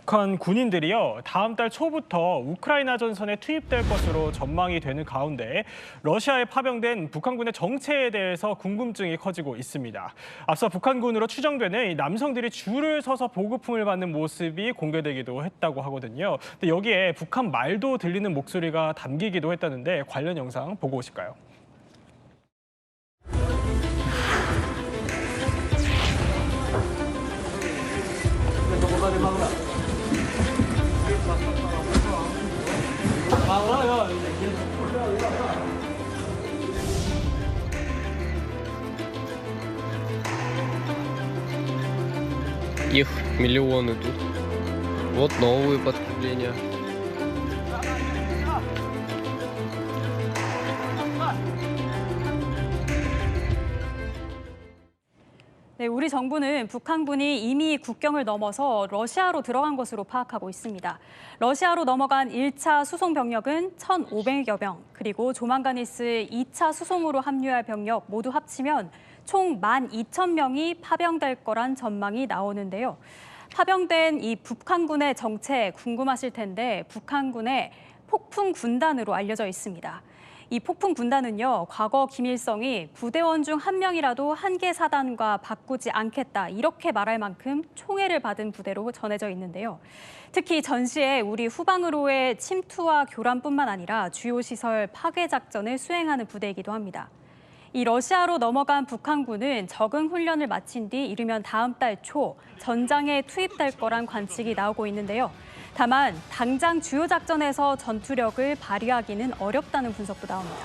북한 군인들이요, 다음 달 초부터 우크라이나 전선에 투입될 것으로 전망이 되는 가운데 러시아에 파병된 북한군의 정체에 대해서 궁금증이 커지고 있습니다. 앞서 북한군으로 추정되는 이 남성들이 줄을 서서 보급품을 받는 모습이 공개되기도 했다고 하거든요. 근데 여기에 북한 말도 들리는 목소리가 담기기도 했다는데 관련 영상 보고 오실까요? Их миллионы тут. Вот новые подкрепления. 네, 우리 정부는 북한군이 이미 국경을 넘어서 러시아로 들어간 것으로 파악하고 있습니다. 러시아로 넘어간 1차 수송 병력은 1,500여 명, 그리고 조만간 있을 2차 수송으로 합류할 병력 모두 합치면 총 12,000명이 파병될 거란 전망이 나오는데요. 파병된 이 북한군의 정체 궁금하실 텐데 북한군의 폭풍 군단으로 알려져 있습니다. 이 폭풍 군단은요, 과거 김일성이 부대원 중 한 명이라도 한 개 사단과 바꾸지 않겠다 이렇게 말할 만큼 총애를 받은 부대로 전해져 있는데요. 특히 전시에 우리 후방으로의 침투와 교란뿐만 아니라 주요 시설 파괴 작전을 수행하는 부대이기도 합니다. 이 러시아로 넘어간 북한군은 적응 훈련을 마친 뒤 이르면 다음 달 초 전장에 투입될 거란 관측이 나오고 있는데요. 다만 당장 주요 작전에서 전투력을 발휘하기는 어렵다는 분석도 나옵니다.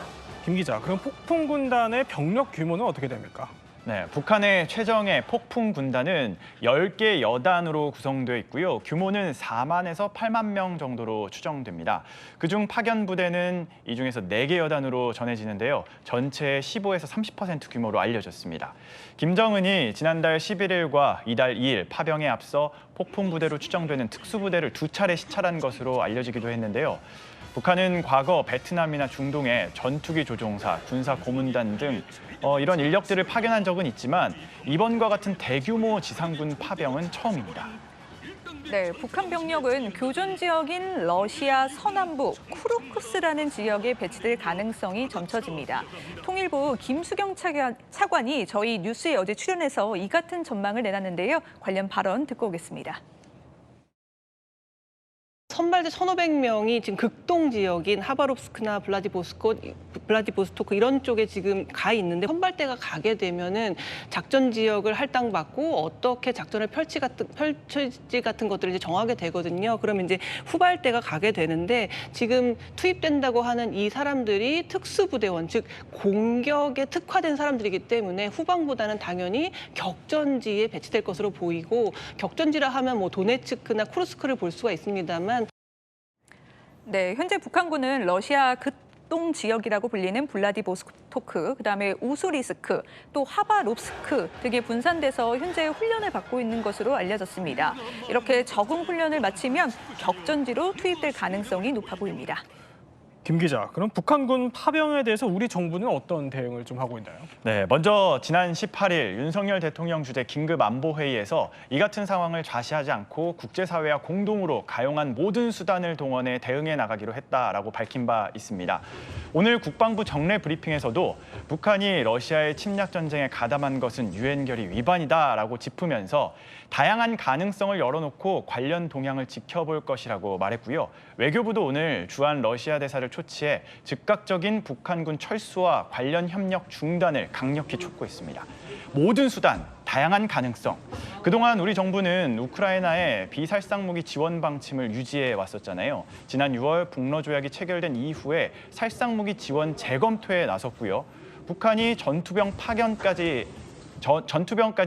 김 기자, 그럼 폭풍 군단의 병력 규모는 어떻게 됩니까? 네, 북한의 최정예 폭풍 군단은 10개 여단으로 구성되어 있고요. 규모는 4만에서 8만 명 정도로 추정됩니다. 그중 파견 부대는 이 중에서 4개 여단으로 전해지는데요. 전체의 15에서 30% 규모로 알려졌습니다. 김정은이 지난달 11일과 이달 2일 파병에 앞서 폭풍 부대로 추정되는 특수부대를 2차례 시찰한 것으로 알려지기도 했는데요. 북한은 과거 베트남이나 중동에 전투기 조종사, 군사 고문단 등 이런 인력들을 파견한 적은 있지만 이번과 같은 대규모 지상군 파병은 처음입니다. 네, 북한 병력은 교전 지역인 러시아 서남부 쿠르스크라는 지역에 배치될 가능성이 점쳐집니다. 통일부 김수경 차관이 저희 뉴스에 어제 출연해서 이 같은 전망을 내놨는데요. 관련 발언 듣고 오겠습니다. 선발대 1,500명이 지금 극동 지역인 하바롭스크나 블라디보스토크 이런 쪽에 지금 가 있는데 선발대가 가게 되면은 작전 지역을 할당받고 어떻게 작전을 펼칠지 같은 것들을 이제 정하게 되거든요. 그러면 이제 후발대가 가게 되는데 지금 투입된다고 하는 이 사람들이 특수부대원, 즉 공격에 특화된 사람들이기 때문에 후방보다는 당연히 격전지에 배치될 것으로 보이고 격전지라 하면 뭐 도네츠크나 쿠르스크를 볼 수가 있습니다만. 네, 현재 북한군은 러시아 극동 지역이라고 불리는 블라디보스토크, 그다음에 우수리스크, 또 하바롭스크 등에 분산돼서 현재 훈련을 받고 있는 것으로 알려졌습니다. 이렇게 적응 훈련을 마치면 격전지로 투입될 가능성이 높아 보입니다. 김 기자, 그럼 북한군 파병에 대해서 우리 정부는 어떤 대응을 좀 하고 있나요? 네, 먼저 지난 18일 윤석열 대통령 주재 긴급 안보회의에서 이 같은 상황을 좌시하지 않고 국제사회와 공동으로 가용한 모든 수단을 동원해 대응해 나가기로 했다라고 밝힌 바 있습니다. 오늘 국방부 정례 브리핑에서도 북한이 러시아의 침략 전쟁에 가담한 것은 유엔 결의 위반이다라고 짚으면서 다양한 가능성을 열어놓고 관련 동향을 지켜볼 것이라고 말했고요. 외교부도 오늘 주한 러시아 대사를 초치해 즉각적인 북한군 철수와 관련 협력 중단을 강력히 촉구했습니다. 모든 수단, 다양한 가능성. 그동안 우리 정부는 우크라이나에 비살상무기 지원 방침을 유지해 왔었잖아요. 지난 6월 북러 조약이 체결된 이후에 살상무기 지원 재검토에 나섰고요. 북한이 전투병까지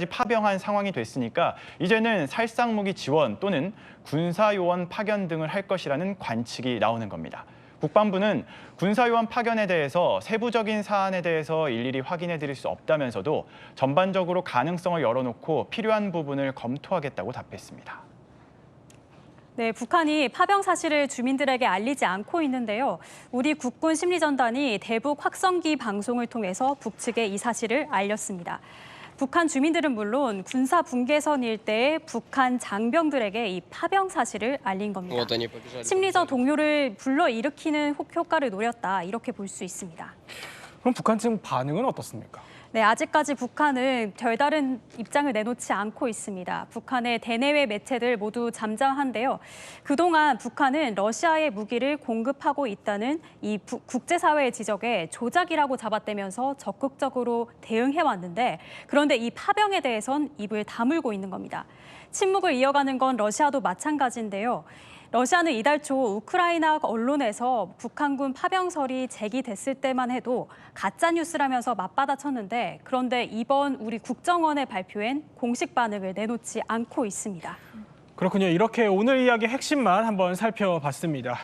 파병한 상황이 됐으니까 이제는 살상무기 지원 또는 군사요원 파견 등을 할 것이라는 관측이 나오는 겁니다. 국방부는 군사요원 파견에 대해서 세부적인 사안에 대해서 일일이 확인해 드릴 수 없다면서도 전반적으로 가능성을 열어놓고 필요한 부분을 검토하겠다고 답했습니다. 네, 북한이 파병 사실을 주민들에게 알리지 않고 있는데요. 우리 국군 심리전단이 대북 확성기 방송을 통해서 북측에 이 사실을 알렸습니다. 북한 주민들은 물론 군사 분계선 일대의 북한 장병들에게 이 파병 사실을 알린 겁니다. Вот они побежали. 심리적 동요를 불러일으키는 효과를 노렸다, 이렇게 볼 수 있습니다. 그럼 북한 측 반응은 어떻습니까? 네, 아직까지 북한은 별다른 입장을 내놓지 않고 있습니다. 북한의 대내외 매체들 모두 잠잠한데요. 그동안 북한은 러시아의 무기를 공급하고 있다는 이 국제사회의 지적에 조작이라고 잡아떼면서 적극적으로 대응해왔는데, 그런데 이 파병에 대해선 입을 다물고 있는 겁니다. 침묵을 이어가는 건 러시아도 마찬가지인데요. 러시아는 이달 초 우크라이나 언론에서 북한군 파병설이 제기됐을 때만 해도 가짜뉴스라면서 맞받아쳤는데, 그런데 이번 우리 국정원의 발표엔 공식 반응을 내놓지 않고 있습니다. 그렇군요. 이렇게 오늘 이야기 핵심만 한번 살펴봤습니다.